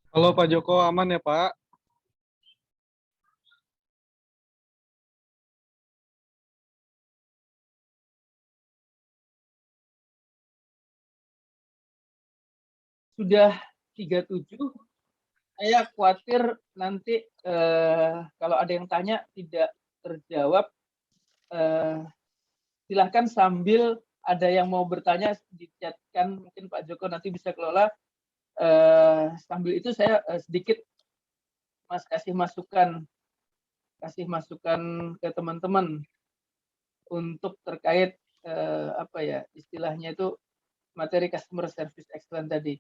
Halo Pak Joko, aman ya Pak? Sudah 37, saya khawatir nanti kalau ada yang tanya tidak terjawab, silahkan sambil ada yang mau bertanya di-chat-kan, mungkin Pak Joko nanti bisa kelola. Sambil itu saya sedikit kasih masukan ke teman-teman untuk terkait apa ya istilahnya itu materi customer service excellence tadi.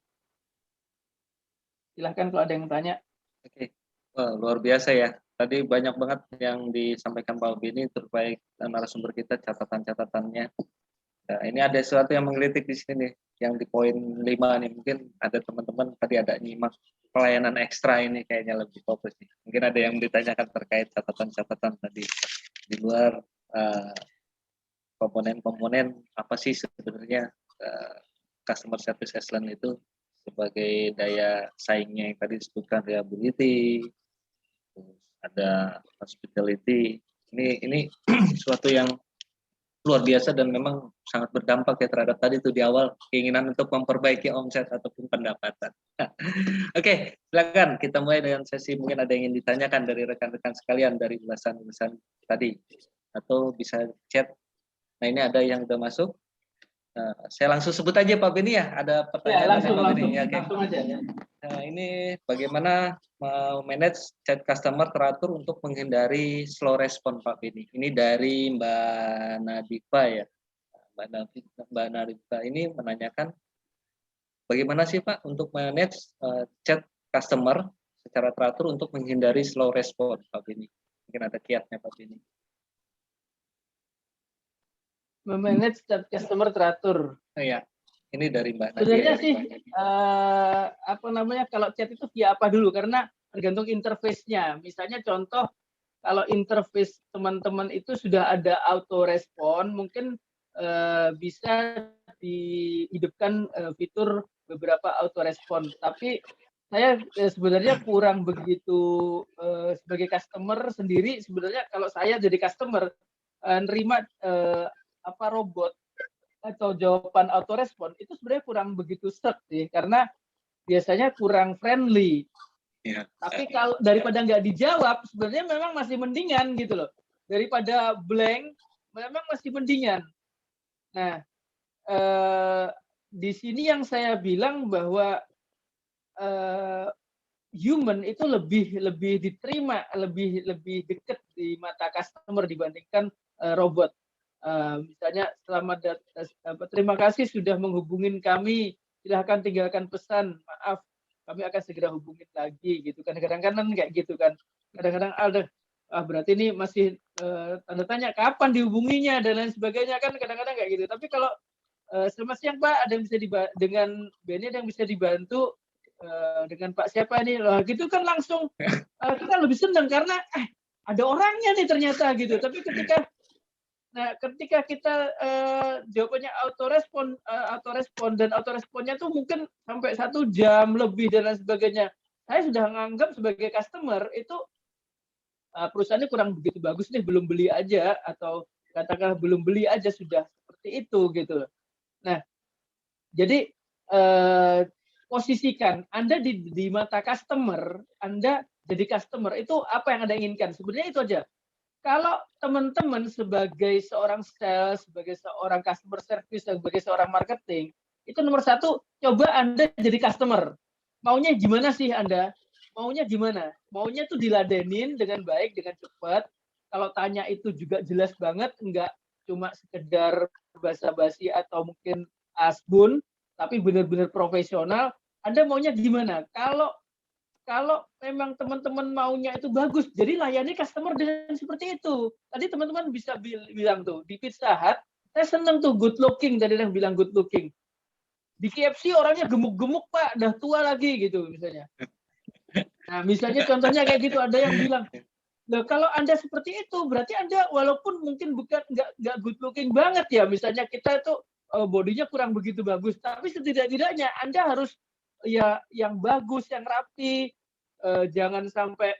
Silahkan kalau ada yang tanya. Oke, wah, luar biasa ya. Tadi banyak banget yang disampaikan Pak Bini terkait narasumber kita catatan-catatannya. Nah, ini ada sesuatu yang menggelitik di sini nih, yang di poin 5 nih. Mungkin ada teman-teman tadi ada nyimak pelayanan ekstra ini kayaknya lebih fokus nih. Mungkin ada yang ditanyakan terkait catatan-catatan tadi di luar komponen-komponen apa sih sebenarnya customer service excellence itu sebagai daya saingnya yang tadi disebutkan reliability, terus ada hospitality. Ini sesuatu yang luar biasa dan memang sangat berdampak ya terhadap tadi itu di awal keinginan untuk memperbaiki omset ataupun pendapatan. Oke, silakan kita mulai dengan sesi mungkin ada yang ingin ditanyakan dari rekan-rekan sekalian dari ulasan-ulasan tadi atau bisa chat. Nah ini ada yang udah masuk. Saya langsung sebut aja Pak Beni ya, ada pertanyaan Ya, langsung ya, okay. Langsung aja ya. Nah, ini bagaimana manage chat customer teratur untuk menghindari slow respon Pak Beni. Ini dari Mbak Nadifa ya. Mbak Nadifa ini menanyakan bagaimana sih Pak untuk manage chat customer secara teratur untuk menghindari slow respon Pak Beni. Mungkin ada kiatnya Pak Beni. Memanage customer teratur. Oh, ya, ini dari Mbak Nadia. Sebenarnya sih apa namanya kalau chat itu via apa dulu karena tergantung interface-nya. Misalnya contoh kalau interface teman-teman itu sudah ada auto respon, mungkin bisa dihidupkan fitur beberapa auto respon. Tapi saya sebenarnya kurang begitu sebagai customer sendiri. Sebenarnya kalau saya jadi customer nerima apa robot atau jawaban autorespon itu sebenarnya kurang begitu serp sih karena biasanya kurang friendly. Ya. Tapi kalau daripada nggak dijawab sebenarnya memang masih mendingan gitu loh. Daripada blank memang masih mendingan. Nah, di sini yang saya bilang bahwa human itu lebih diterima, lebih dekat di mata customer dibandingkan robot. Misalnya selamat terima kasih sudah menghubungin kami, silahkan tinggalkan pesan, maaf kami akan segera hubungin lagi gitu kan. Kadang-kadang kayak gitu kan, kadang-kadang ada berarti ini masih tanda tanya kapan dihubunginya dan lain sebagainya kan, kadang-kadang kayak gitu. Tapi kalau selamat siang Pak, ada yang bisa dengan Beni ada yang bisa dibantu dengan Pak siapa nih loh, gitu kan langsung kita lebih senang karena ada orangnya nih ternyata gitu. Tapi ketika kita jawabannya autorespon dan autoresponnya tuh mungkin sampai 1 jam lebih dan lain sebagainya, saya sudah menganggap sebagai customer itu perusahaannya kurang begitu bagus nih, belum beli aja atau katakanlah belum beli aja sudah seperti itu gitu. Nah, jadi posisikan Anda di mata customer, Anda jadi customer itu apa yang Anda inginkan? Sebenarnya itu aja. Kalau teman-teman sebagai seorang sales, sebagai seorang customer service, sebagai seorang marketing, itu nomor 1, coba Anda jadi customer. Maunya gimana sih Anda? Maunya gimana? Maunya tuh diladenin dengan baik, dengan cepat. Kalau tanya itu juga jelas banget, enggak cuma sekedar basa-basi atau mungkin asbun, tapi benar-benar profesional. Anda maunya gimana? Kalau memang teman-teman maunya itu bagus, jadi layani customer dengan seperti itu. Tadi teman-teman bisa bilang tuh, di Pizza Hut, saya seneng tuh good looking, tadi yang bilang good looking. Di KFC orangnya gemuk-gemuk Pak, udah tua lagi gitu misalnya. Nah misalnya contohnya kayak gitu, ada yang bilang, loh kalau Anda seperti itu, berarti Anda walaupun mungkin bukan nggak good looking banget ya, misalnya kita itu bodinya kurang begitu bagus, tapi setidak-tidaknya Anda harus ya yang bagus, yang rapi. Jangan sampai,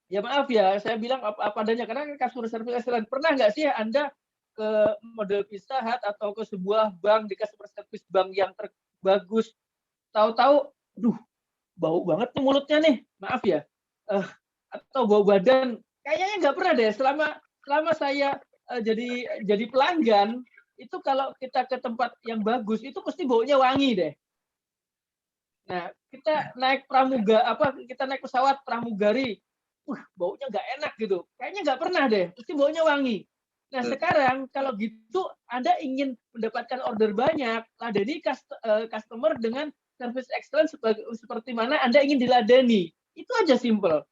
ya maaf ya, saya bilang apa adanya, karena customer service excellence. Pernah nggak sih Anda ke model Pizza Hut atau ke sebuah bank, di customer service bank yang bagus, tahu-tahu, duh, bau banget nih mulutnya nih, maaf ya, atau bau badan, kayaknya nggak pernah deh selama saya jadi pelanggan, itu kalau kita ke tempat yang bagus itu pasti baunya wangi deh. Nah, kita naik kita naik pesawat pramugari, baunya nggak enak gitu, kayaknya nggak pernah deh, pasti baunya wangi. Nah, sekarang kalau gitu Anda ingin mendapatkan order banyak, ladeni customer dengan service excellence seperti mana Anda ingin diladeni. Itu aja simple.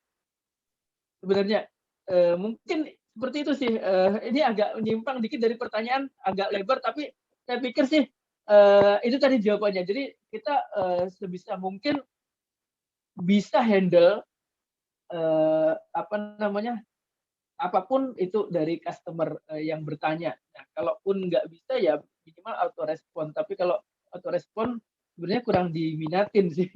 Sebenarnya mungkin seperti itu sih. Ini agak menyimpang dikit dari pertanyaan, agak lebar, tapi saya pikir sih itu tadi jawabannya. Jadi kita sebisa mungkin bisa handle apapun itu dari customer yang bertanya. Nah, kalaupun nggak bisa ya minimal auto respon. Tapi kalau auto respon sebenarnya kurang diminatin sih.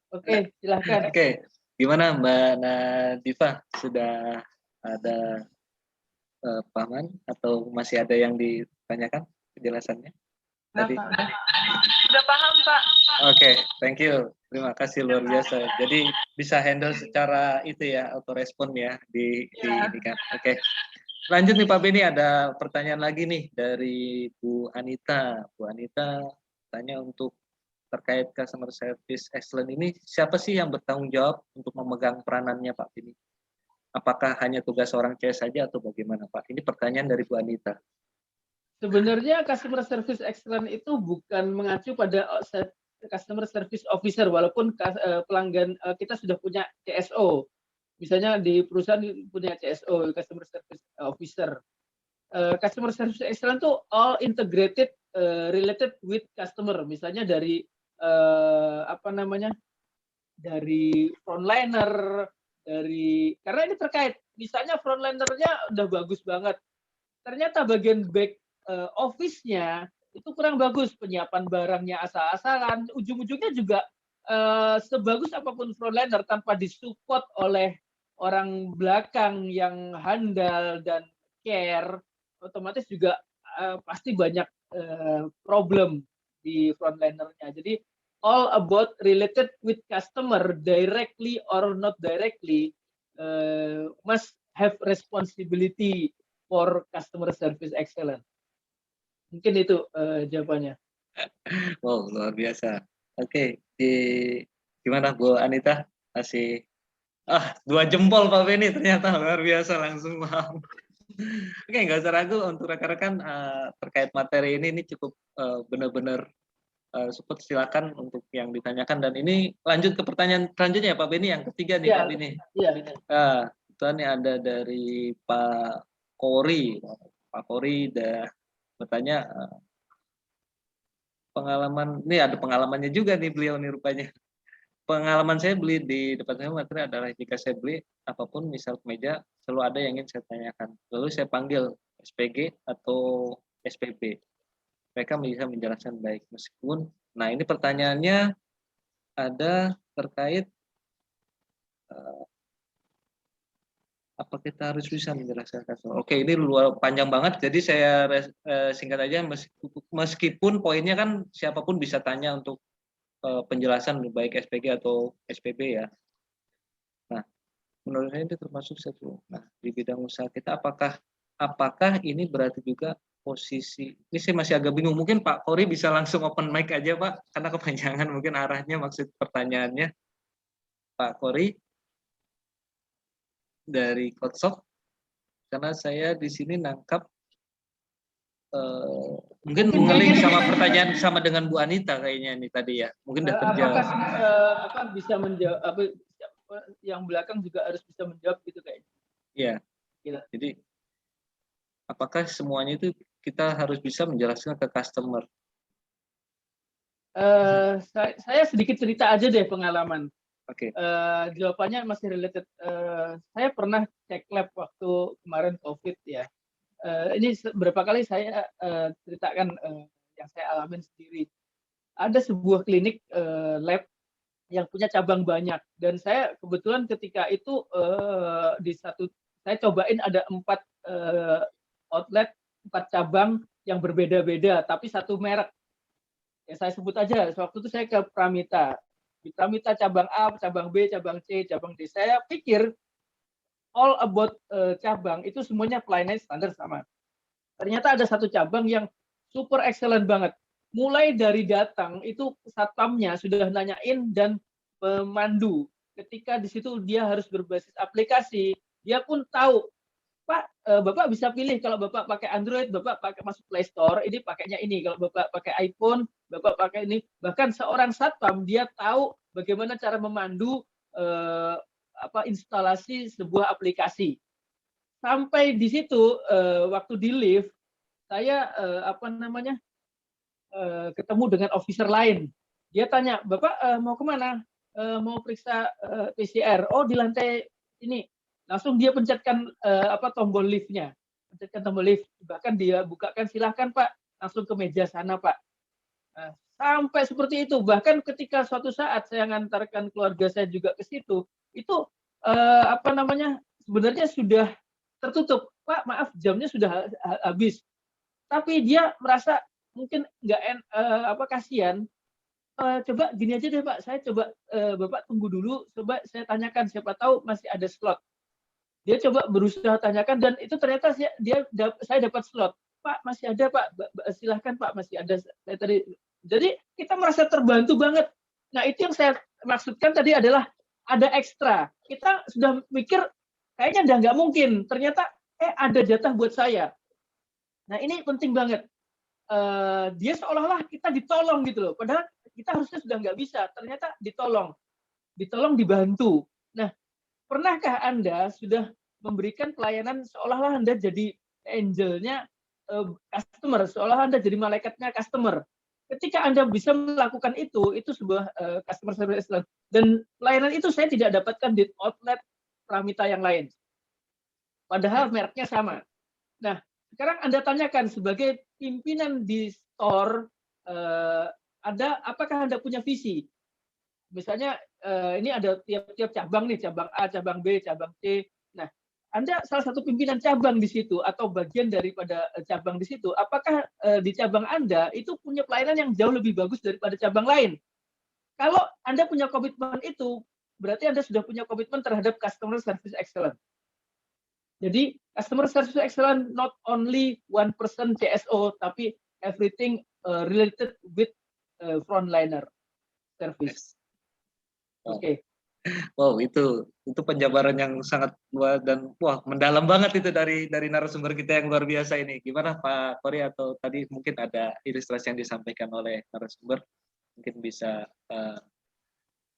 Oke, silahkan. Oke, gimana Mbak Nadifa? Sudah ada pahaman atau masih ada yang ditanyakan penjelasannya tadi? Sudah paham, Pak. Oke, thank you. Terima kasih luar biasa. Jadi bisa handle secara itu ya, auto respon ya di ini kan. Oke. Lanjut nih Pak Beni, ada pertanyaan lagi nih dari Bu Anita. Bu Anita tanya untuk terkait customer service excellent ini, siapa sih yang bertanggung jawab untuk memegang peranannya Pak Beni? Apakah hanya tugas seorang CS saja atau bagaimana Pak? Ini pertanyaan dari Bu Anita. Sebenarnya customer service excellence itu bukan mengacu pada customer service officer, walaupun pelanggan kita sudah punya CSO. Misalnya di perusahaan punya CSO, customer service officer. Customer service excellence itu all integrated related with customer. Misalnya dari dari frontliner, karena ini terkait. Misalnya frontlinernya udah bagus banget, ternyata bagian back office-nya itu kurang bagus, penyiapan barangnya asal-asalan, ujung-ujungnya juga sebagus apapun frontliner tanpa disupport oleh orang belakang yang handal dan care, otomatis juga pasti banyak problem di frontlinernya. Jadi all about related with customer, directly or not directly, must have responsibility for customer service excellence. Mungkin itu jawabannya. Wow, luar biasa. Oke, gimana Bu Anita? Masih 2 jempol Pak Beni, ternyata luar biasa, langsung paham. Oke, nggak usah ragu untuk rekan-rekan terkait materi ini cukup benar-benar support, silakan untuk yang ditanyakan. Dan ini lanjut ke pertanyaan selanjutnya ya Pak Beni, yang ketiga nih Pak Beni. Iya. Itu ada dari Pak Kori. Pak Kori udah bertanya pengalaman, ini ada pengalamannya juga nih beliau nih rupanya. Pengalaman saya beli di depan saya materi adalah jika saya beli apapun misal kemeja, selalu ada yang ingin saya tanyakan. Lalu saya panggil SPG atau SPB. Mereka bisa menjelaskan baik meskipun. Nah ini pertanyaannya ada terkait apa kita harus bisa menjelaskan customer. Oke, ini luar panjang banget, jadi saya singkat aja. Meskipun poinnya kan siapapun bisa tanya untuk penjelasan baik SPG atau SPB ya. Nah, menurut saya itu termasuk satu. Nah, di bidang usaha kita apakah ini berarti juga posisi, ini saya masih agak bingung. Mungkin Pak Kori bisa langsung open mic aja Pak, karena kepanjangan mungkin arahnya maksud pertanyaannya. Pak Kori dari Kotsok, karena saya di sini nangkap mungkin ngeling sama pertanyaan sama dengan Bu Anita kayaknya ini tadi ya, mungkin udah terjawab. Apakah bisa menjawab, yang belakang juga harus bisa menjawab gitu kayaknya. Iya. Jadi apakah semuanya itu kita harus bisa menjelaskan ke customer? Saya sedikit cerita aja deh pengalaman. Oke. Jawabannya masih related. Saya pernah cek lab waktu kemarin COVID ya. Ini beberapa kali saya ceritakan yang saya alamin sendiri. ada sebuah klinik lab yang punya cabang banyak, dan saya kebetulan ketika itu saya cobain ada 4 outlet, 4 cabang yang berbeda-beda tapi satu merek. Ya saya sebut aja, waktu itu saya ke Pramita. Di Pramita cabang A, cabang B, cabang C, cabang D. Saya pikir all about cabang itu semuanya pelayanannya standar sama. Ternyata ada satu cabang yang super excellent banget. Mulai dari datang itu satpamnya sudah nanyain dan pemandu. Ketika di situ dia harus berbasis aplikasi, dia pun tahu, Pak, Bapak bisa pilih kalau Bapak pakai Android, Bapak pakai masuk Play Store, ini pakainya ini. Kalau Bapak pakai iPhone, Bapak pakai ini. Bahkan seorang satpam dia tahu bagaimana cara memandu instalasi sebuah aplikasi. Sampai di situ waktu di lift saya ketemu dengan officer lain. Dia tanya, Bapak mau kemana? Mau periksa PCR. Oh, di lantai ini. Langsung dia pencetkan tombol liftnya, pencetkan tombol lift, bahkan dia bukakan, silahkan Pak, langsung ke meja sana Pak. Nah, sampai seperti itu. Bahkan ketika suatu saat saya ngantarkan keluarga saya juga ke situ, itu sebenarnya sudah tertutup, Pak, maaf jamnya sudah habis. Tapi dia merasa mungkin nggak kasihan. Coba gini aja deh Pak, saya coba Bapak tunggu dulu, coba saya tanyakan, siapa tahu masih ada slot. Dia coba berusaha tanyakan dan itu ternyata saya dapat slot. Pak, masih ada Pak, silahkan Pak, masih ada. Jadi kita merasa terbantu banget. Nah, itu yang saya maksudkan tadi adalah ada ekstra. Kita sudah mikir kayaknya udah nggak mungkin. Ternyata ada jatah buat saya. Nah, ini penting banget. Dia seolah-olah kita ditolong gitu loh. Padahal kita harusnya sudah nggak bisa. Ternyata ditolong, dibantu. Nah, pernahkah Anda sudah memberikan pelayanan seolah-olah Anda jadi angelnya customer, seolah Anda jadi malaikatnya customer? Ketika Anda bisa melakukan itu sebuah customer service excellence. Dan pelayanan itu saya tidak dapatkan di outlet Pramita yang lain. Padahal mereknya sama. Nah, sekarang Anda tanyakan sebagai pimpinan di store, apakah Anda punya visi? Misalnya ini ada tiap cabang nih, cabang A, cabang B, cabang C. Nah, Anda salah satu pimpinan cabang di situ atau bagian daripada cabang di situ. Apakah di cabang Anda itu punya pelayanan yang jauh lebih bagus daripada cabang lain? Kalau Anda punya komitmen itu, berarti Anda sudah punya komitmen terhadap customer service excellence. Jadi customer service excellence not only 1% CSO, tapi everything related with frontliner service. Oke. Wow, itu penjabaran yang sangat luas dan mendalam banget itu dari narasumber kita yang luar biasa ini. Gimana Pak Kori, atau tadi mungkin ada ilustrasi yang disampaikan oleh narasumber, mungkin bisa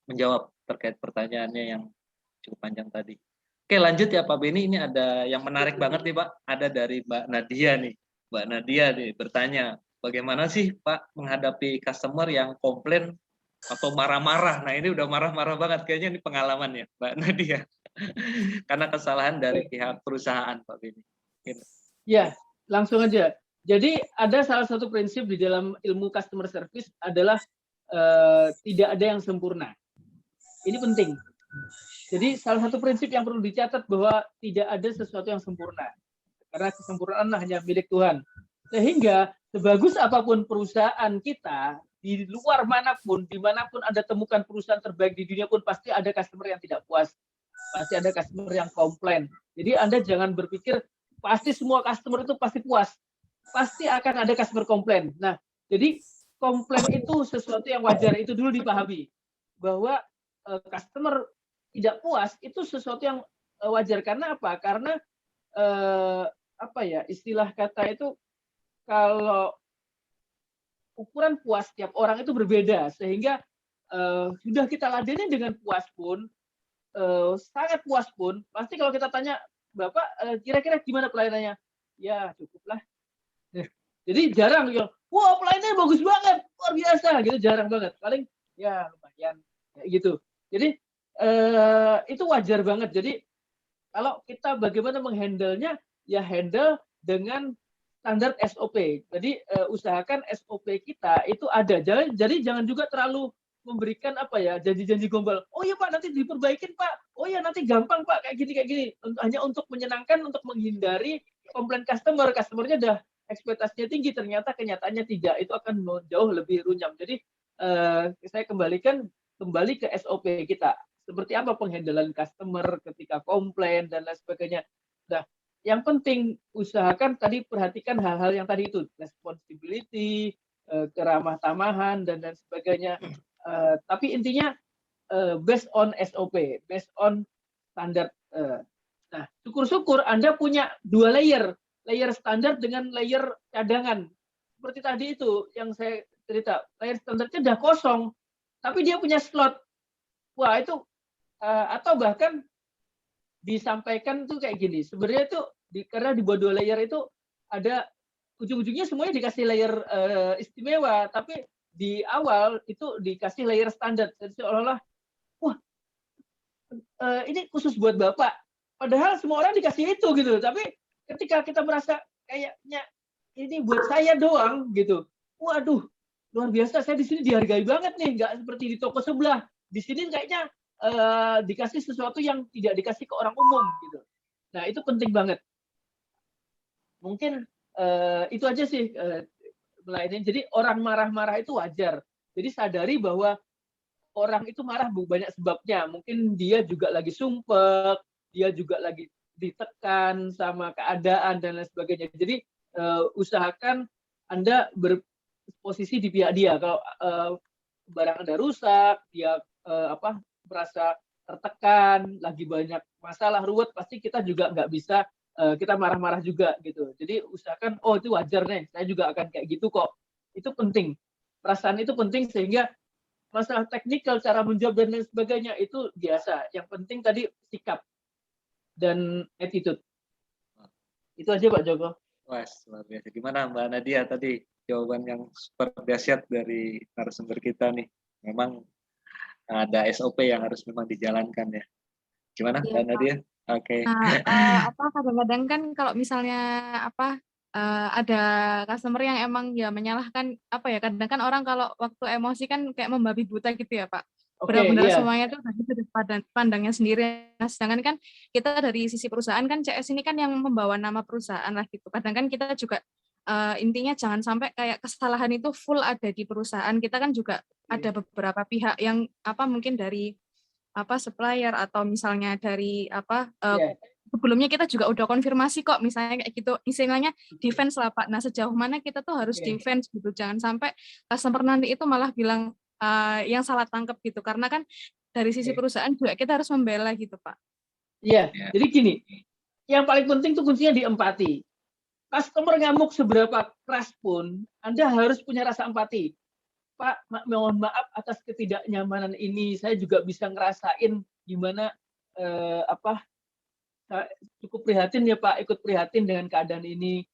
menjawab terkait pertanyaannya yang cukup panjang tadi. Oke, lanjut ya Pak Beni. Ini ada yang menarik banget nih Pak. Ada dari Mbak Nadia nih. Mbak Nadia nih bertanya, bagaimana sih Pak menghadapi customer yang komplain atau marah-marah? Nah, ini udah marah-marah banget. Kayaknya ini pengalaman ya Mbak Nadia. Karena kesalahan dari pihak perusahaan Pak Beni. Ya, langsung aja. Jadi ada salah satu prinsip di dalam ilmu customer service adalah tidak ada yang sempurna. Ini penting. Jadi salah satu prinsip yang perlu dicatat bahwa tidak ada sesuatu yang sempurna. Karena kesempurnaan hanya milik Tuhan. Sehingga sebagus apapun perusahaan kita, di luar manapun, dimanapun Anda temukan perusahaan terbaik di dunia pun pasti ada customer yang tidak puas. Pasti ada customer yang komplain. Jadi Anda jangan berpikir pasti semua customer itu pasti puas. Pasti akan ada customer komplain. Nah, jadi komplain itu sesuatu yang wajar, itu dulu dipahami. Bahwa customer tidak puas itu sesuatu yang wajar. Karena apa? Karena istilah kata itu, kalau ukuran puas tiap orang itu berbeda, sehingga sudah kita ladeni dengan puas pun, sangat puas pun, pasti kalau kita tanya, Bapak kira-kira gimana pelayanannya? Ya cukuplah. Jadi jarang yang, wah pelayanannya bagus banget, luar biasa, gitu, jarang banget. Paling ya lumayan, kayak gitu. Jadi itu wajar banget. Jadi kalau kita bagaimana menghandle-nya, ya handle dengan standar SOP. Jadi usahakan SOP kita itu ada. Jadi jangan juga terlalu memberikan apa ya janji-janji gombal. Oh iya Pak nanti diperbaikin Pak. Oh iya nanti gampang Pak kayak gini. Hanya untuk menyenangkan, untuk menghindari komplain customer. Customernya udah ekspektasinya tinggi, ternyata kenyataannya tidak. Itu akan jauh lebih runyam. Jadi saya kembali ke SOP kita. Seperti apa penghandlean customer ketika komplain dan lain sebagainya. Nah, yang penting usahakan tadi perhatikan hal-hal yang tadi itu, responsibility, keramah tamahan dan lain sebagainya. Tapi intinya based on SOP, based on standar. Nah, syukur-syukur Anda punya 2 layer standar dengan layer cadangan. Seperti tadi itu yang saya cerita, layer standarnya udah kosong, tapi dia punya slot. Wah itu atau bahkan disampaikan tuh kayak gini. Sebenarnya itu karena di bawah 2 layer itu ada ujung-ujungnya semuanya dikasih layer istimewa, tapi di awal itu dikasih layer standar. Jadi seolah-olah, wah ini khusus buat Bapak. Padahal semua orang dikasih itu gitu. Tapi ketika kita merasa kayaknya ini buat saya doang gitu. Waduh, luar biasa. Saya di sini dihargai banget nih, nggak seperti di toko sebelah. Di sini kayaknya dikasih sesuatu yang tidak dikasih ke orang umum gitu. Nah itu penting banget. Mungkin itu aja sih melayani. Jadi orang marah-marah itu wajar. Jadi sadari bahwa orang itu marah banyak sebabnya. Mungkin dia juga lagi sumpek, dia juga lagi ditekan sama keadaan dan lain sebagainya. Jadi usahakan Anda berposisi di pihak dia. Kalau barang Anda rusak, dia merasa tertekan, lagi banyak masalah ruwet, pasti kita juga nggak bisa kita marah-marah juga gitu. Jadi usahakan, oh itu wajar nih, saya juga akan kayak gitu kok. Itu penting. Perasaan itu penting sehingga masalah teknikal, cara menjawab dan lain sebagainya itu biasa. Yang penting tadi sikap dan attitude. Itu aja Pak Joko. Wah, luar biasa. Gimana Mbak Nadia tadi jawaban yang super dahsyat dari narasumber kita nih. Memang ada SOP yang harus memang dijalankan ya. Gimana Mbak Nadia? Oke. Nah, kadang-kadang kan kalau misalnya ada customer yang emang ya menyalahkan kadang kan orang kalau waktu emosi kan kayak membabi buta gitu ya Pak. Benar-benar semuanya tuh dari sudut pandangnya sendiri. Nah, sedangkan kan kita dari sisi perusahaan kan CS ini kan yang membawa nama perusahaan lah gitu. Kadang kan kita juga intinya jangan sampai kayak kesalahan itu full ada di perusahaan. Kita kan juga ada beberapa pihak yang mungkin dari supplier atau misalnya dari sebelumnya kita juga udah konfirmasi kok misalnya kayak gitu, istilahnya defense lah Pak. Nah sejauh mana kita tuh harus defense gitu, jangan sampai customer nanti itu malah bilang yang salah tangkap gitu, karena kan dari sisi perusahaan juga kita harus membela gitu Pak. Iya, jadi gini, yang paling penting tuh kuncinya di empati. Customer ngamuk seberapa keras pun, Anda harus punya rasa empati. Pak, mohon maaf atas ketidaknyamanan ini. Saya juga bisa ngerasain gimana cukup prihatin ya Pak, ikut prihatin dengan keadaan ini.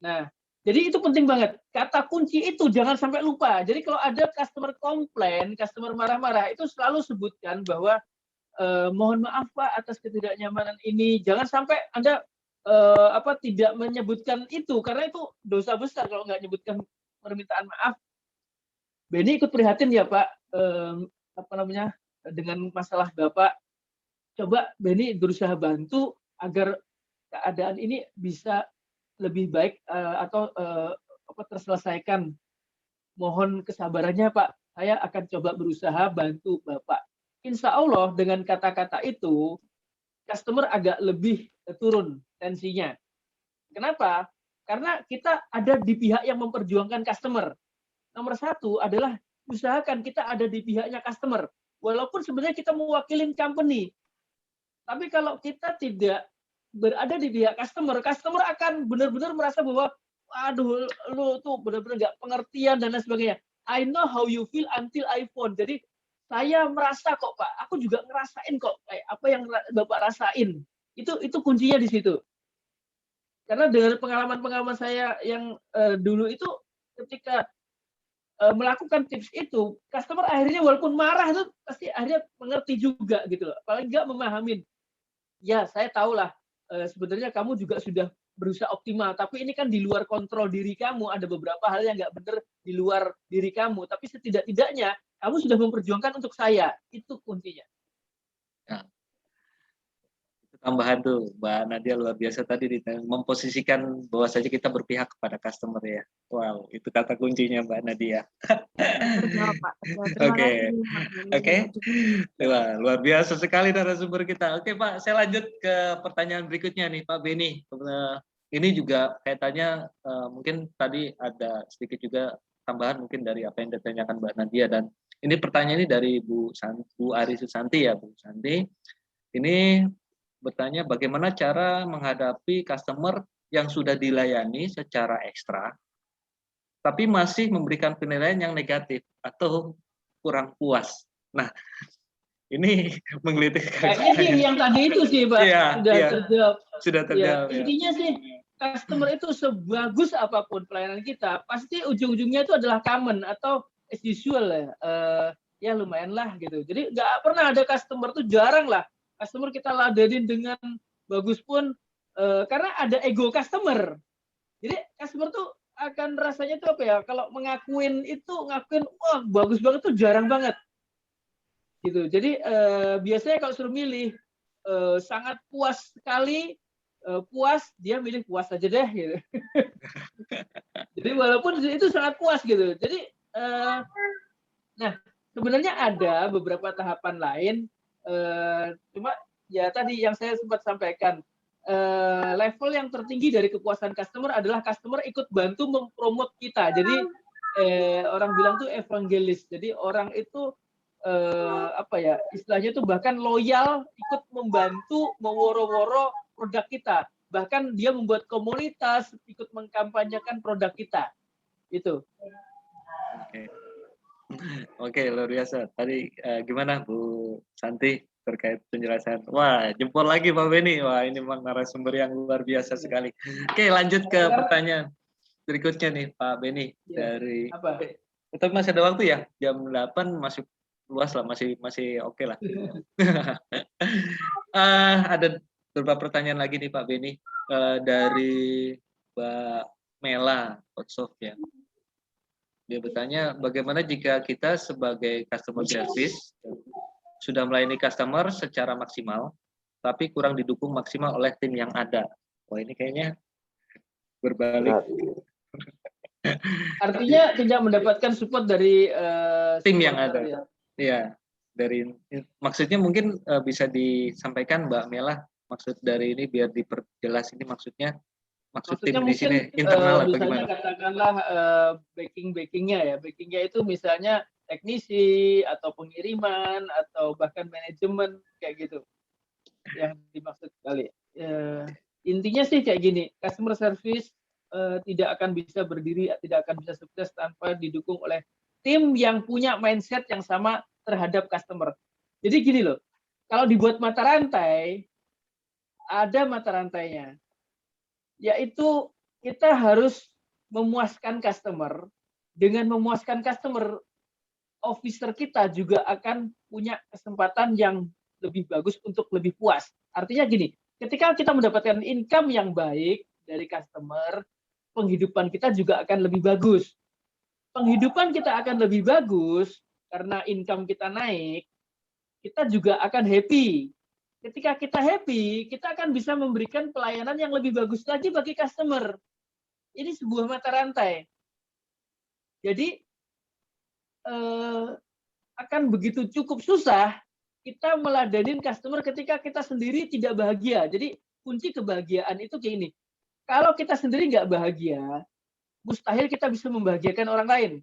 Nah, jadi itu penting banget. Kata kunci itu jangan sampai lupa. Jadi kalau ada customer komplain, customer marah-marah, itu selalu sebutkan bahwa mohon maaf Pak atas ketidaknyamanan ini. Jangan sampai Anda tidak menyebutkan itu, karena itu dosa besar kalau nggak menyebutkan permintaan maaf. Benny ikut prihatin ya Pak, dengan masalah Bapak. Coba Benny berusaha bantu agar keadaan ini bisa lebih baik atau terselesaikan. Mohon kesabarannya Pak, saya akan coba berusaha bantu Bapak. Insya Allah dengan kata-kata itu, customer agak lebih turun tensinya. Kenapa? Karena kita ada di pihak yang memperjuangkan customer. Nomor satu adalah usahakan kita ada di pihaknya customer. Walaupun sebenarnya kita mewakilin company. Tapi kalau kita tidak berada di pihak customer, customer akan benar-benar merasa bahwa aduh, lu tuh benar-benar nggak pengertian dan lain sebagainya. I know how you feel until I phone. Jadi saya merasa kok Pak, aku juga ngerasain kok kayak apa yang Bapak rasain. Itu kuncinya di situ. Karena dengan pengalaman-pengalaman saya yang dulu itu ketika melakukan tips itu, customer akhirnya walaupun marah itu pasti akhirnya mengerti juga gitu loh. Paling nggak memahamin. Ya, saya tahu lah sebenarnya kamu juga sudah berusaha optimal, tapi ini kan di luar kontrol diri kamu, ada beberapa hal yang nggak benar di luar diri kamu, tapi setidak-tidaknya kamu sudah memperjuangkan untuk saya, itu kuncinya. Nah, itu tambahan tuh Mbak Nadia luar biasa tadi memposisikan bahwa saja kita berpihak kepada customer ya. Wow, itu kata kuncinya Mbak Nadia. Terjawab, Pak. Terima Oke. kasih, Pak Beni. Oke. Wah, luar biasa sekali narasumber kita. Oke Pak, saya lanjut ke pertanyaan berikutnya nih Pak Beni. Ini juga kaitannya mungkin tadi ada sedikit juga tambahan mungkin dari apa yang ditanyakan Mbak Nadia, dan ini pertanyaan ini dari Bu Ari Susanti ya, Bu Santi. Ini bertanya bagaimana cara menghadapi customer yang sudah dilayani secara ekstra tapi masih memberikan penilaian yang negatif atau kurang puas. Nah, ini menggelitik. Kayaknya yang tadi itu sih, Pak, Iya, sudah iya. terjawab. Sudah Ya, terjawab. Ya. intinya sih customer itu sebagus apapun pelayanan kita, pasti ujung-ujungnya itu adalah common atau as usual ya. Ya lumayan lah gitu. Jadi nggak pernah ada customer tuh, jarang lah customer kita ladenin dengan bagus pun, karena ada ego customer. Jadi customer tuh akan rasanya tuh apa ya, kalau ngakuin wah bagus banget tuh jarang banget gitu. Jadi biasanya kalau suruh milih, sangat puas sekali, puas, dia milih puas aja deh gitu. Jadi walaupun itu sangat puas gitu. Jadi nah sebenarnya ada beberapa tahapan lain, cuma ya tadi yang saya sempat sampaikan, level yang tertinggi dari kepuasan customer adalah customer ikut bantu mempromot kita. Jadi orang bilang tuh evangelis. Jadi orang itu apa ya istilahnya tuh bahkan loyal, ikut membantu meworo-woro produk kita. Bahkan dia membuat komunitas, ikut mengkampanyekan produk kita. Itu. Oke, luar biasa. Tadi gimana Bu Santi terkait penjelasan? Wah, jempol lagi Pak Beni. Wah, ini memang narasumber yang luar biasa sekali. Oke, lanjut ke pertanyaan berikutnya nih Pak Beni. Dari apa? Tapi masih ada waktu ya? Jam 8 masih luas lah, masih oke lah. Ada beberapa pertanyaan lagi nih Pak Beni, dari Mbak Mela Outsoft ya. Dia bertanya bagaimana jika kita sebagai customer service sudah melayani customer secara maksimal tapi kurang didukung maksimal oleh tim yang ada. Wah, ini kayaknya berbalik. Artinya tidak mendapatkan support dari tim yang ada. Iya, dari maksudnya mungkin bisa disampaikan Mbak Mela, maksud dari ini biar diperjelas, ini maksudnya tim di sini internal atau misalnya gimana? Katakanlah backingnya ya, backingnya itu misalnya teknisi atau pengiriman atau bahkan manajemen kayak gitu yang dimaksud kali. Intinya sih kayak gini, customer service tidak akan bisa berdiri, tidak akan bisa sukses tanpa didukung oleh tim yang punya mindset yang sama terhadap customer. Jadi gini loh, kalau dibuat mata rantai, ada mata rantainya, yaitu kita harus memuaskan customer. Dengan memuaskan customer, officer kita juga akan punya kesempatan yang lebih bagus untuk lebih puas. Artinya gini, ketika kita mendapatkan income yang baik dari customer, penghidupan kita juga akan lebih bagus. Penghidupan kita akan lebih bagus karena income kita naik, kita juga akan happy. Ketika kita happy, kita akan bisa memberikan pelayanan yang lebih bagus lagi bagi customer. Ini sebuah mata rantai. Jadi akan begitu cukup susah kita meladenin customer ketika kita sendiri tidak bahagia. Jadi kunci kebahagiaan itu kayak ini. Kalau kita sendiri nggak bahagia, mustahil kita bisa membahagiakan orang lain.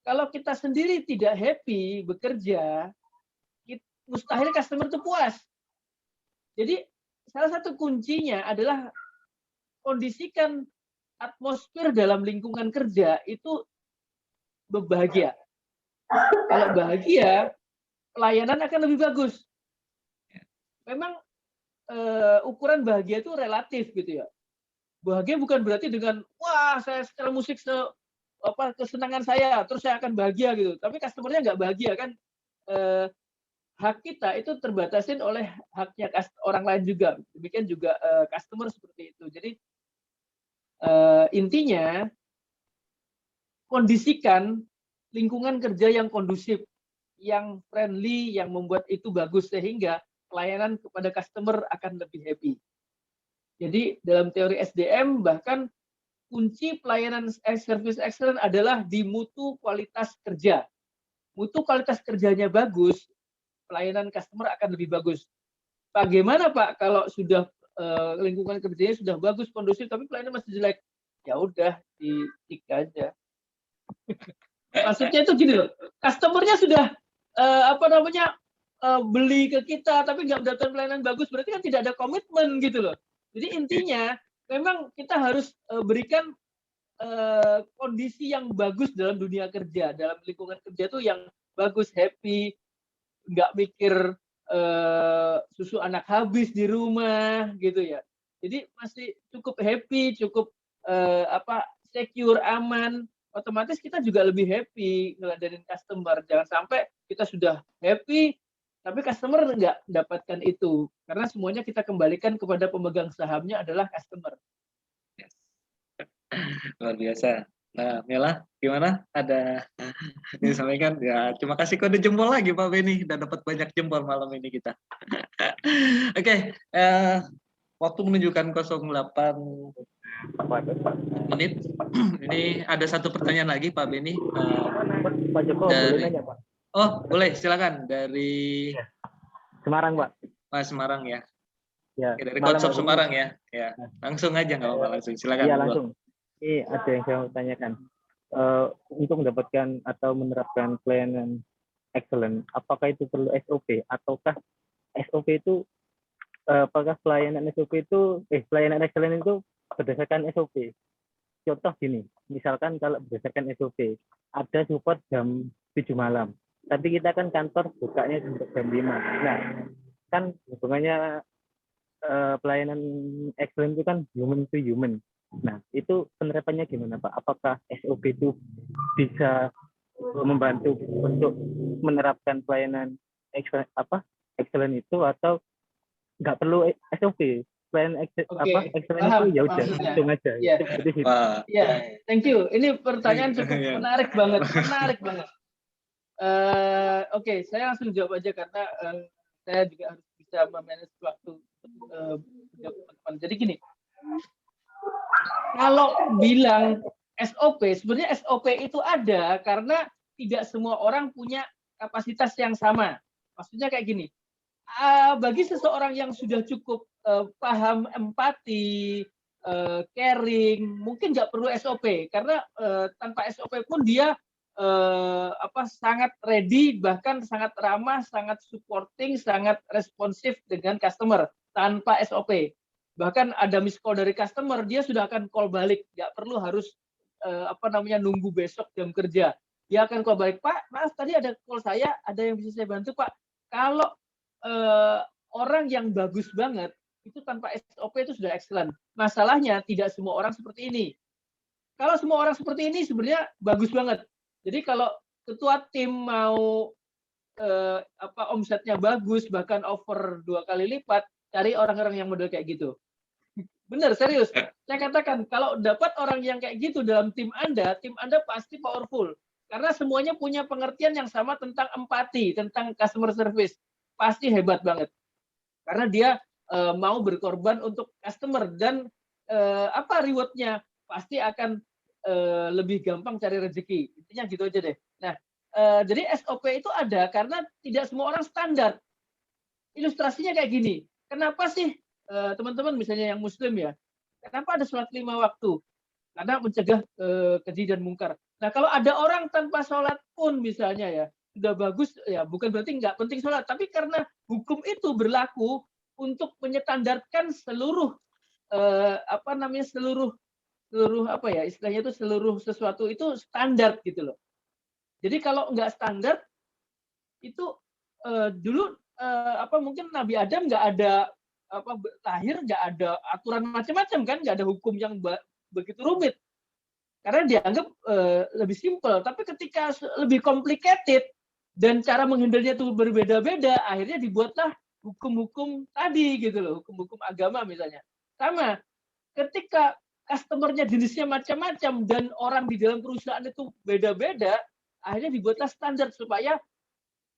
Kalau kita sendiri tidak happy bekerja, mustahil customer itu puas. Jadi salah satu kuncinya adalah kondisikan atmosfer dalam lingkungan kerja itu berbahagia. Kalau bahagia, pelayanan akan lebih bagus. Memang ukuran bahagia itu relatif gitu ya. Bahagia bukan berarti dengan wah saya secara musik kesenangan saya terus saya akan bahagia gitu. Tapi customernya nggak bahagia kan. hak kita itu terbatasin oleh haknya orang lain juga. Demikian juga customer seperti itu. Jadi intinya kondisikan lingkungan kerja yang kondusif, yang friendly, yang membuat itu bagus sehingga pelayanan kepada customer akan lebih happy. Jadi dalam teori SDM bahkan kunci pelayanan service excellence adalah di mutu kualitas kerja. Mutu kualitas kerjanya bagus, pelayanan customer akan lebih bagus. Bagaimana Pak kalau sudah lingkungan kerjanya sudah bagus, kondusif, tapi pelayanan masih jelek? Ya udah, di-tick aja. Maksudnya itu gini loh, customernya sudah beli ke kita tapi nggak mendapatkan pelayanan bagus, berarti kan tidak ada komitmen gitu loh. Jadi intinya memang kita harus berikan kondisi yang bagus dalam dunia kerja, dalam lingkungan kerja tuh yang bagus, happy, nggak mikir susu anak habis di rumah gitu ya. Jadi masih cukup happy, cukup secure, aman. Otomatis kita juga lebih happy ngeladenin customer. Jangan sampai kita sudah happy, tapi customer nggak mendapatkan itu. Karena semuanya kita kembalikan kepada pemegang sahamnya adalah customer. Yes. Luar biasa. Nah, Mela, gimana? Ada disampaikan? Ya, terima kasih kode jempol lagi Pak Beni. Udah dapat banyak jempol malam ini kita. Oke, waktu menunjukkan 08 menit. Ini ada satu pertanyaan lagi Pak Beni. Pak Joko, boleh nanya Pak? Oh, boleh, silakan. Dari Semarang Pak. Pak Semarang ya. Ya. Oke, dari Konsop Semarang ya. Ya, langsung aja nggak apa-apa, langsung. Silakan. Iya langsung. Ini ada yang saya mau tanyakan. Untuk mendapatkan atau menerapkan pelayanan excellent, apakah itu perlu SOP ataukah SOP itu apakah pelayanan SOP itu pelayanan excellent itu berdasarkan SOP? Contoh gini, misalkan kalau berdasarkan SOP ada support jam 7 malam, tapi kita kan kantor bukanya sampai jam 5. Nah, kan hubungannya pelayanan excellent itu kan human to human. Nah, itu penerapannya gimana Pak? Apakah SOP itu bisa membantu untuk menerapkan pelayanan excellent itu atau nggak perlu SOP? Pelayanan excellent itu ya udah langsung aja. Iya. Ya, Thank you. Ini pertanyaan cukup menarik banget, Oke, saya langsung jawab aja karena saya juga harus bisa memanage waktu teman-teman. Jadi gini, kalau bilang SOP, sebenarnya SOP itu ada karena tidak semua orang punya kapasitas yang sama. Maksudnya kayak gini, bagi seseorang yang sudah cukup paham empati, caring, mungkin nggak perlu SOP karena tanpa SOP pun dia sangat ready, bahkan sangat ramah, sangat supporting, sangat responsif dengan customer tanpa SOP. Bahkan ada miss call dari customer, dia sudah akan call balik, nggak perlu harus nunggu besok jam kerja. Dia akan call balik, Pak, maaf tadi ada call saya, ada yang bisa saya bantu Pak. Kalau orang yang bagus banget itu tanpa SOP itu sudah excellent. Masalahnya tidak semua orang seperti ini. Kalau semua orang seperti ini sebenarnya bagus banget. Jadi kalau ketua tim mau omsetnya bagus, bahkan over 2 kali lipat, cari orang-orang yang model kayak gitu. Benar, serius. Saya katakan kalau dapat orang yang kayak gitu dalam tim Anda pasti powerful. Karena semuanya punya pengertian yang sama tentang empati, tentang customer service. Pasti hebat banget. Karena dia mau berkorban untuk customer dan rewardnya pasti akan lebih gampang cari rezeki. Intinya gitu aja deh. Nah, jadi SOP itu ada karena tidak semua orang standar. Ilustrasinya kayak gini. Kenapa sih teman-teman misalnya yang Muslim ya? Kenapa ada sholat 5 waktu? Karena mencegah keji dan mungkar. Nah, kalau ada orang tanpa sholat pun misalnya ya sudah bagus ya, bukan berarti nggak penting sholat, tapi karena hukum itu berlaku untuk menyetandarkan seluruh seluruh sesuatu itu standar gitu loh. Jadi kalau nggak standar itu dulu mungkin Nabi Adam nggak ada lahir nggak ada aturan macam-macam kan, nggak ada hukum yang begitu rumit karena dianggap lebih simpel. Tapi ketika lebih complicated dan cara menghandle-nya itu berbeda-beda, akhirnya dibuatlah hukum-hukum tadi gitu loh, hukum-hukum agama misalnya. Sama, ketika customer-nya jenisnya macam-macam dan orang di dalam perusahaan itu beda-beda, akhirnya dibuatlah standar supaya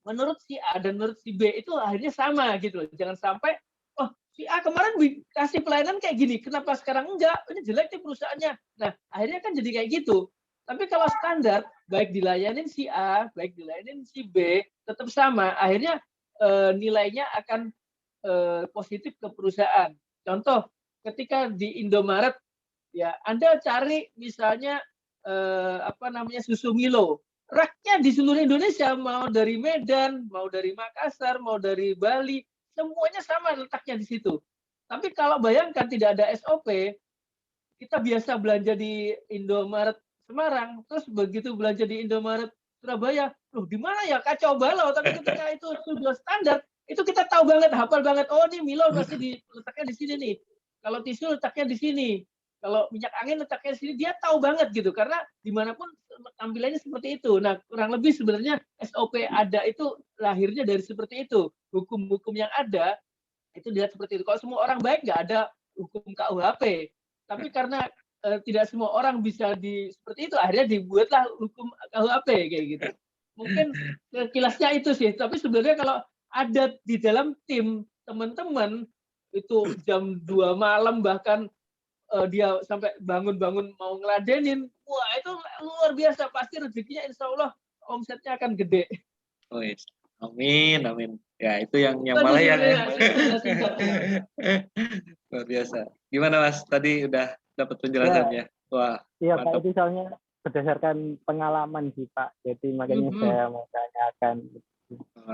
menurut si A dan menurut si B itu akhirnya sama gitu loh. Jangan sampai, oh si A kemarin kasih pelayanan kayak gini, kenapa sekarang enggak? Ini jelek nih perusahaannya. Nah, akhirnya kan jadi kayak gitu. Tapi kalau standar, baik dilayanin si A, baik dilayanin si B, tetap sama. Akhirnya nilainya akan positif ke perusahaan. Contoh, ketika di Indomaret, ya Anda cari misalnya susu Milo. Raknya di seluruh Indonesia, mau dari Medan, mau dari Makassar, mau dari Bali, semuanya sama letaknya di situ. Tapi kalau bayangkan tidak ada SOP, kita biasa belanja di Indomaret Semarang, terus begitu belanja di Indomaret Surabaya, loh di mana ya, kacau balau. Tapi ketika itu sudah standar, itu kita tahu banget, hafal banget, oh ini Milo masih letaknya di sini nih. Kalau tisu letaknya di sini. Kalau minyak angin letaknya di sini, dia tahu banget gitu, karena dimanapun tampilannya seperti itu. Nah, kurang lebih sebenarnya SOP ada itu lahirnya dari seperti itu. Hukum-hukum yang ada itu dilihat seperti itu. Kalau semua orang baik, nggak ada hukum KUHP. Tapi karena tidak semua orang bisa seperti itu, akhirnya dibuatlah hukum KUHP kayak gitu. Mungkin kilasnya itu sih. Tapi sebenarnya kalau ada di dalam tim teman-teman itu jam 2 malam bahkan dia sampai bangun-bangun mau ngeladenin, wah itu luar biasa, pasti rezekinya insya Allah omsetnya akan gede. Oh, yes. Amin, amin. Ya itu yang malah yang luar biasa. Gimana Mas? Tadi udah dapat penjelasannya. Wah. Iya Pak, mantap. itu soalnya berdasarkan pengalaman sih Pak. Jadi makanya saya mau tanyakan.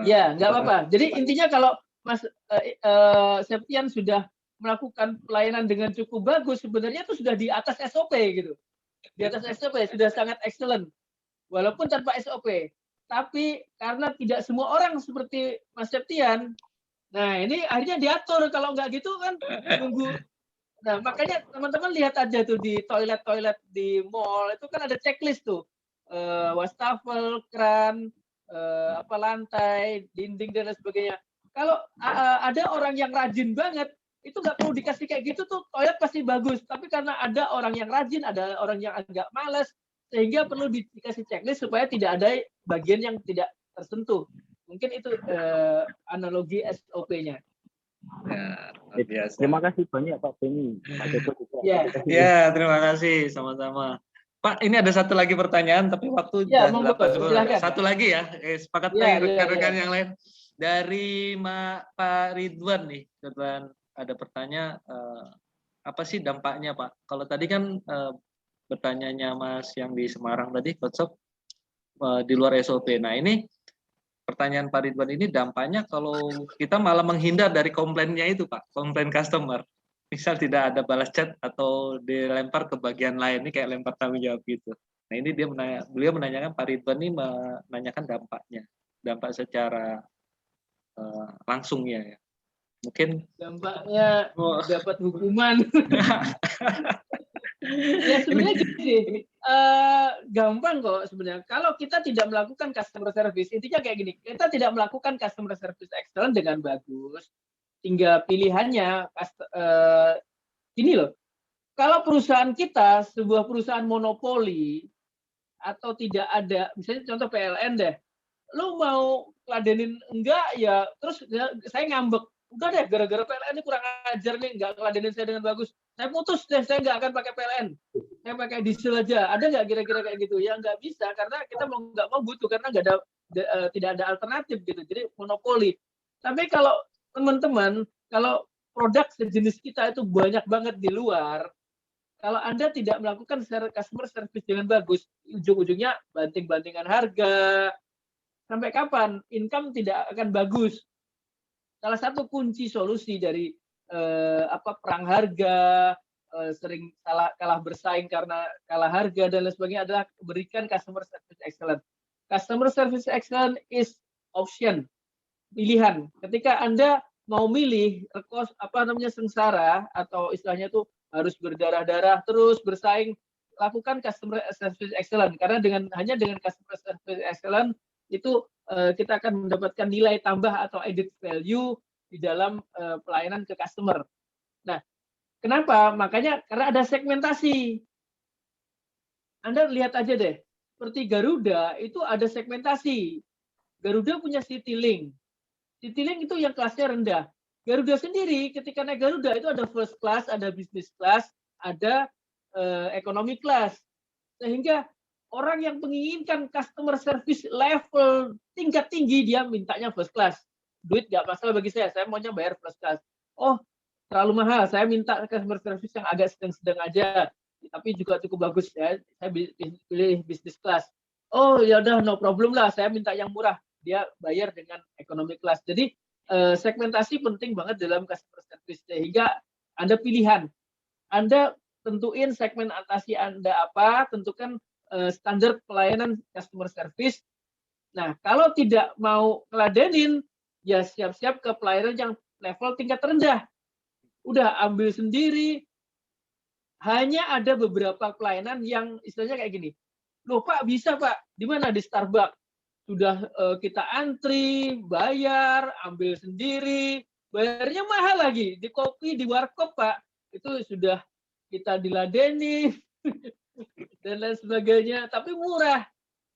Ya, nggak apa-apa. Jadi intinya kalau Mas Septian sudah melakukan pelayanan dengan cukup bagus, sebenarnya itu sudah di atas SOP gitu. Di atas SOP sudah sangat excellent. Walaupun tanpa SOP. Tapi karena tidak semua orang seperti Mas Septian, nah ini akhirnya diatur. Kalau nggak gitu kan nunggu. Nah, makanya teman-teman lihat aja tuh di toilet-toilet di mall, itu kan ada checklist tuh. Wastafel, kran, lantai, dinding, dan lain sebagainya. Kalau ada orang yang rajin banget, itu nggak perlu dikasih kayak gitu tuh, toilet pasti bagus. Tapi karena ada orang yang rajin, ada orang yang agak malas, sehingga perlu dikasih checklist supaya tidak ada bagian yang tidak tersentuh. Mungkin itu analogi SOP-nya. Ya, luar biasa. Terima kasih banyak Pak Beni. Pak Joko juga. Ya, terima kasih sama-sama. Pak, ini ada satu lagi pertanyaan, tapi waktu ya, silakan. Satu lagi ya, sepakat rekan-rekan yang lain. Dari Pak Ridwan nih, Ridwan, ada pertanyaan, apa sih dampaknya Pak? Kalau tadi kan bertanyanya Mas yang di Semarang tadi, WhatsApp di luar SOP. Nah ini pertanyaan Pak Ridwan ini dampaknya kalau kita malah menghindar dari komplainnya itu Pak, komplain customer. Misal tidak ada balas chat atau dilempar ke bagian lain, ini kayak lempar tanggung jawab gitu. Nah ini beliau menanyakan, Pak Ridwan ini menanyakan dampaknya, dampak secara langsungnya ya. Mungkin dampaknya dapat hukuman. Ya sebenarnya gini, gampang kok sebenarnya. Kalau kita tidak melakukan customer service, intinya kayak gini, kita tidak melakukan customer service excellent dengan bagus, tinggal pilihannya gini loh. Kalau perusahaan kita sebuah perusahaan monopoli atau tidak ada, misalnya contoh PLN deh, lu mau ladenin enggak ya, terus saya ngambek, udah deh gara-gara PLN ini kurang ajar nih, nggak ngeladenin saya dengan bagus, saya putus deh, saya nggak akan pakai PLN, saya pakai diesel aja. Ada nggak kira-kira kayak gitu? Ya nggak bisa, karena kita mau nggak mau butuh, karena nggak ada tidak ada alternatif gitu, jadi monopoli. Tapi kalau teman-teman, kalau produk sejenis kita itu banyak banget di luar, kalau Anda tidak melakukan customer service dengan bagus, ujung-ujungnya banting-bantingan harga. Sampai kapan? Income tidak akan bagus. Salah satu kunci solusi dari perang harga, sering kalah bersaing karena kalah harga dan lain sebagainya adalah berikan customer service excellent. Customer service excellent is option, pilihan. Ketika Anda mau milih sengsara atau istilahnya itu harus berdarah-darah terus bersaing, lakukan customer service excellent, karena hanya dengan customer service excellent itu kita akan mendapatkan nilai tambah atau added value di dalam pelayanan ke customer. Nah, kenapa? Makanya karena ada segmentasi. Anda lihat aja deh, seperti Garuda itu ada segmentasi. Garuda punya Citylink. Citylink itu yang kelasnya rendah. Garuda sendiri ketika naik Garuda itu ada first class, ada business class, ada economy class. Sehingga orang yang menginginkan customer service level tingkat tinggi, dia mintanya first class. Duit nggak masalah bagi saya maunya bayar first class. Oh, terlalu mahal, saya minta customer service yang agak sedang-sedang aja, tapi juga cukup bagus ya, saya pilih business class. Oh ya udah, no problem lah, saya minta yang murah, dia bayar dengan economy class. Jadi segmentasi penting banget dalam customer service, sehingga Anda pilihan, Anda tentuin segmentasi Anda apa, tentukan standar pelayanan customer service. Nah, kalau tidak mau ngeladenin, ya siap-siap ke pelayanan yang level tingkat rendah. Udah ambil sendiri. Hanya ada beberapa pelayanan yang istilahnya kayak gini. Loh Pak, bisa Pak. Di mana? Di Starbucks. Sudah kita antri, bayar, ambil sendiri. Bayarnya mahal lagi. Di kopi, di warkop Pak. Itu sudah kita diladeni. Dan lain sebagainya. Tapi murah.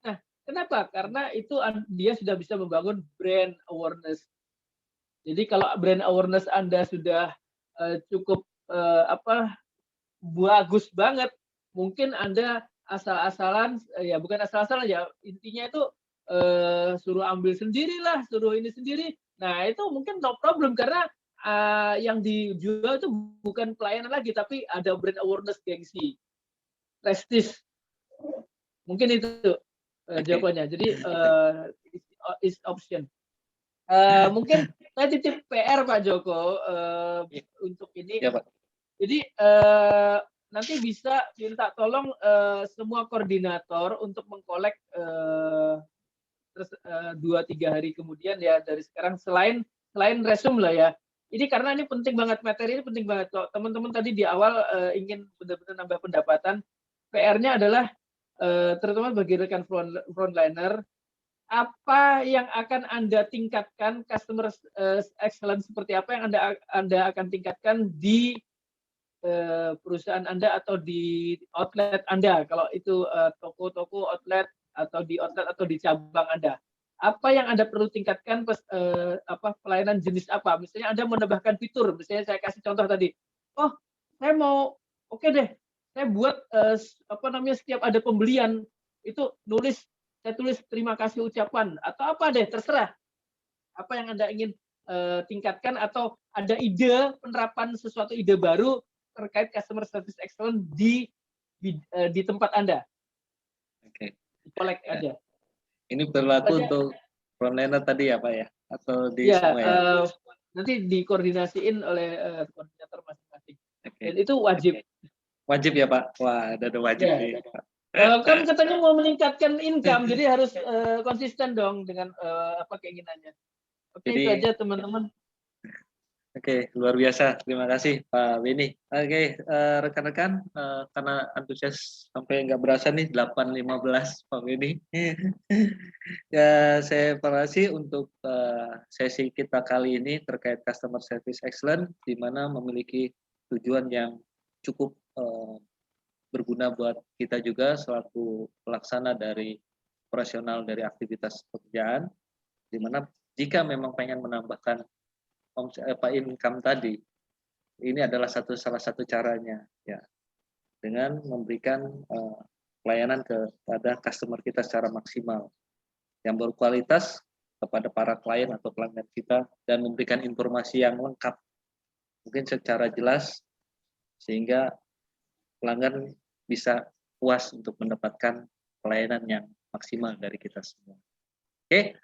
Nah, kenapa? Karena itu dia sudah bisa membangun brand awareness. Jadi kalau brand awareness Anda sudah cukup bagus banget, mungkin Anda asal-asalan, ya bukan asal-asalan ya, intinya itu suruh ambil sendirilah, suruh ini sendiri. Nah itu mungkin no problem, karena yang dijual itu bukan pelayanan lagi, tapi ada brand awareness, gengsi, prestige. Mungkin itu jawabannya. Jadi is option. Mungkin saya titip PR Pak Joko untuk ini. Ya, Pak. Jadi nanti bisa minta tolong semua koordinator untuk mengkolek 2-3 hari kemudian ya dari sekarang, selain resume lah ya. Ini karena ini penting banget, materi ini penting banget. Kalau teman-teman tadi di awal ingin benar-benar nambah pendapatan, PR-nya adalah terutama bagi rekan frontliner, apa yang akan Anda tingkatkan, customer excellence seperti apa yang Anda akan tingkatkan di perusahaan Anda atau di outlet Anda, kalau itu toko-toko outlet atau di outlet atau di cabang Anda. Apa yang Anda perlu tingkatkan, pelayanan jenis apa? Misalnya Anda menambahkan fitur, misalnya saya kasih contoh tadi. Oh, saya mau, oke deh, saya buat setiap ada pembelian itu saya tulis terima kasih ucapan atau apa deh, terserah. Apa yang Anda ingin tingkatkan, atau ada ide penerapan sesuatu ide baru terkait customer service excellence di tempat Anda. Oke. Kolek Ya. aja. Ini berlaku untuk frontliner tadi ya Pak ya? Atau di semua ya? Nanti dikoordinasiin oleh koordinator masing-masing. Oke. Dan itu wajib. Wajib ya Pak? Wah, ada wajib Ya. nih. Kan katanya mau meningkatkan income, jadi harus konsisten dong dengan keinginannya. Oke, itu aja teman-teman. Oke, luar biasa. Terima kasih Pak Beni. Oke, rekan-rekan, karena antusias sampai nggak berasa nih 8.15 Pak Beni. Ya, saya evaluasi untuk sesi kita kali ini terkait customer service excellence, di mana memiliki tujuan yang cukup berguna buat kita juga selaku pelaksana dari operasional dari aktivitas pekerjaan, di mana jika memang pengen menambahkan income tadi, ini adalah salah satu caranya ya, dengan memberikan pelayanan kepada customer kita secara maksimal yang berkualitas kepada para klien atau pelanggan kita, dan memberikan informasi yang lengkap mungkin secara jelas sehingga pelanggan bisa puas untuk mendapatkan pelayanan yang maksimal dari kita semua. Oke,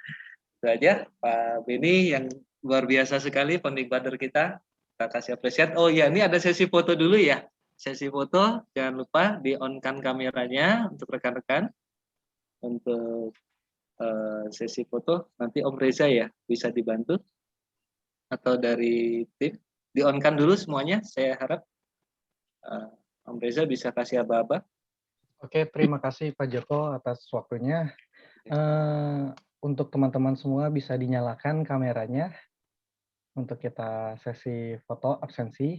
itu aja Pak Beni yang luar biasa sekali, founding father kita. Kita kasih apresiasi. Oh ya, ini ada sesi foto dulu ya. Sesi foto, jangan lupa di-on-kan kameranya untuk rekan-rekan. Untuk sesi foto, nanti Om Reza ya bisa dibantu. Atau dari tim. Di-on-kan dulu semuanya, saya harap. Om Reza bisa kasih aba-aba. Oke, terima kasih Pak Joko atas waktunya. untuk teman-teman semua bisa dinyalakan kameranya untuk kita sesi foto absensi.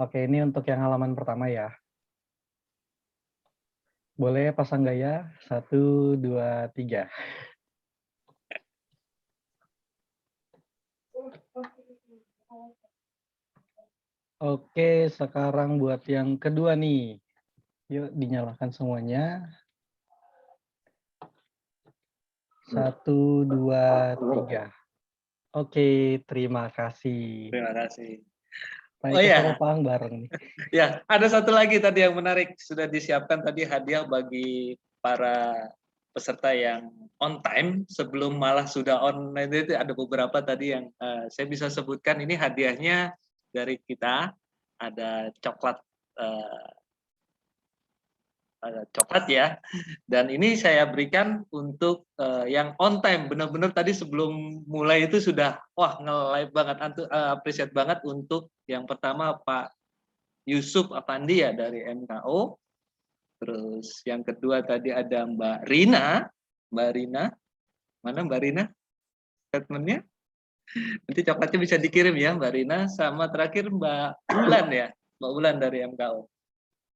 Oke, ini untuk yang halaman pertama ya. Boleh pasang gaya, 1, 2, 3. Oke, sekarang buat yang kedua nih. Yuk dinyalakan semuanya. 1, 2, 3. Oke, terima kasih. Terima kasih. Pak Oh Eko ya, sama Pang bareng nih. ya, ada satu lagi tadi yang menarik, sudah disiapkan tadi hadiah bagi para peserta yang on time sebelum malah sudah online. Itu ada beberapa tadi yang saya bisa sebutkan. Ini hadiahnya dari kita, ada coklat coklat ya, dan ini saya berikan untuk yang on time, benar-benar tadi sebelum mulai itu sudah wah nge-live banget, appreciate banget untuk yang pertama Pak Yusuf Afandi ya dari MKO, terus yang kedua tadi ada Mbak Rina, mana Mbak Rina statementnya, nanti coklatnya bisa dikirim ya Mbak Rina, sama terakhir Mbak Ulan ya, Mbak Ulan dari MKO,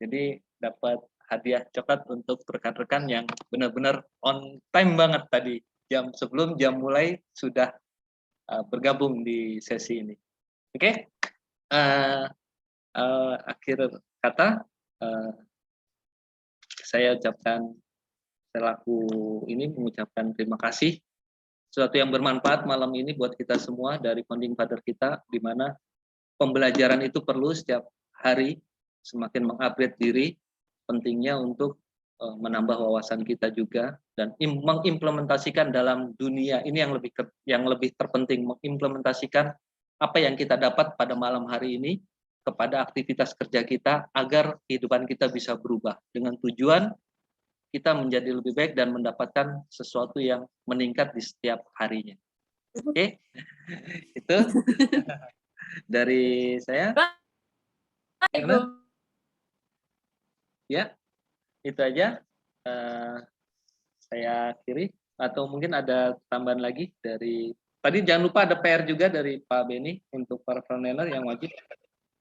jadi dapat hadiah coklat untuk rekan-rekan yang benar-benar on time banget tadi, sebelum jam mulai sudah bergabung di sesi ini. Oke, akhir kata saya ucapkan selaku ini mengucapkan terima kasih, sesuatu yang bermanfaat malam ini buat kita semua dari founding father kita, di mana pembelajaran itu perlu setiap hari, semakin mengupgrade diri, pentingnya untuk menambah wawasan kita juga dan mengimplementasikan dalam dunia ini yang lebih terpenting, mengimplementasikan apa yang kita dapat pada malam hari ini kepada aktivitas kerja kita agar kehidupan kita bisa berubah dengan tujuan kita menjadi lebih baik dan mendapatkan sesuatu yang meningkat di setiap harinya. Oke, itu dari saya. Ya, itu aja. Saya akhiri, atau mungkin ada tambahan lagi dari tadi. Jangan lupa ada PR juga dari Pak Beni untuk para frontliner yang wajib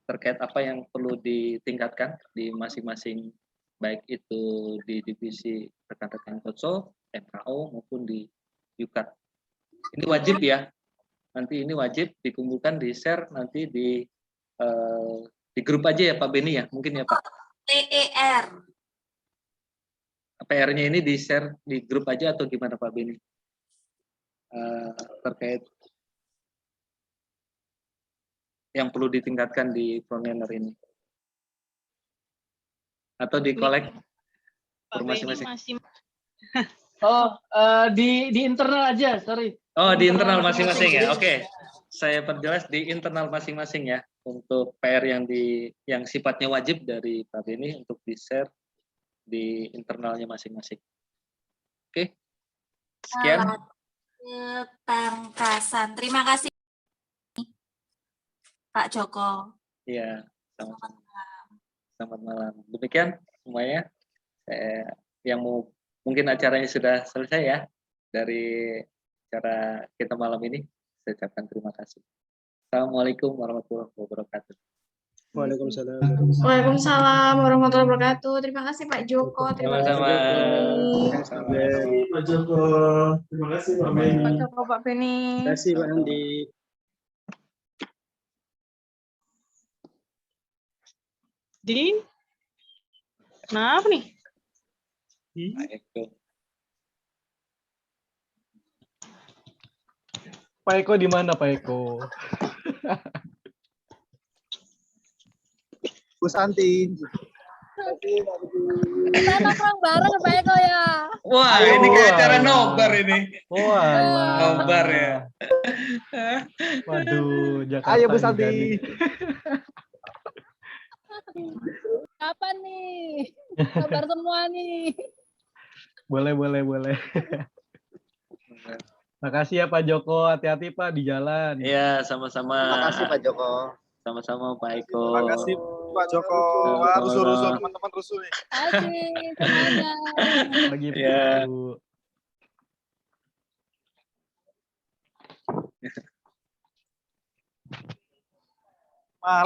terkait apa yang perlu ditingkatkan di masing-masing, baik itu di divisi rekan-rekan Kotso, MKO maupun di Yukat. Ini wajib ya. Nanti ini wajib dikumpulkan, di share nanti di grup aja ya Pak Beni ya, mungkin ya Pak. TER. PR-nya ini di share di grup aja atau gimana Pak Beni? Terkait yang perlu ditingkatkan di frontliner ini, atau di kolek masing-masing? Oh, di internal aja, sorry. Oh, di internal masing-masing ya. Oke. Saya perjelas di internal masing-masing ya, untuk PR yang sifatnya wajib dari Pak Beni untuk di-share di internalnya masing-masing. Oke. Sekian. Ketangkasan. Terima kasih Pak Joko. Iya, selamat malam. Demikian semuanya. Yang mungkin acaranya sudah selesai ya dari acara kita malam ini. Saya ucapkan terima kasih. Assalamualaikum warahmatullahi wabarakatuh. Waalaikumsalam. Waalaikumsalam warahmatullahi wabarakatuh. Terima kasih Pak Joko. Terima kasih Pak Joko. Terima kasih Pak Beni. Pak Joko, Pak Beni. Terima kasih Pak Andi. Kenapa nih? Pak Eko di mana Pak Eko? Bu Santi. Kita nongkrong bareng Pak Eko ya. Wah, ini kayak acara nobar ini. Wah, nobar ya. Waduh, Jakarta. Ayo Bu Santi. Kapan nih? Kabar semua nih. Boleh. Makasih ya Pak Joko, hati-hati Pak di jalan. Iya, sama-sama. Terima kasih Pak Joko. Sama-sama Pak Eko. Terima kasih Pak Joko. Wah, rusuh teman-teman rusuh nih. Asik semuanya. Lagi Ya. Bu. Malah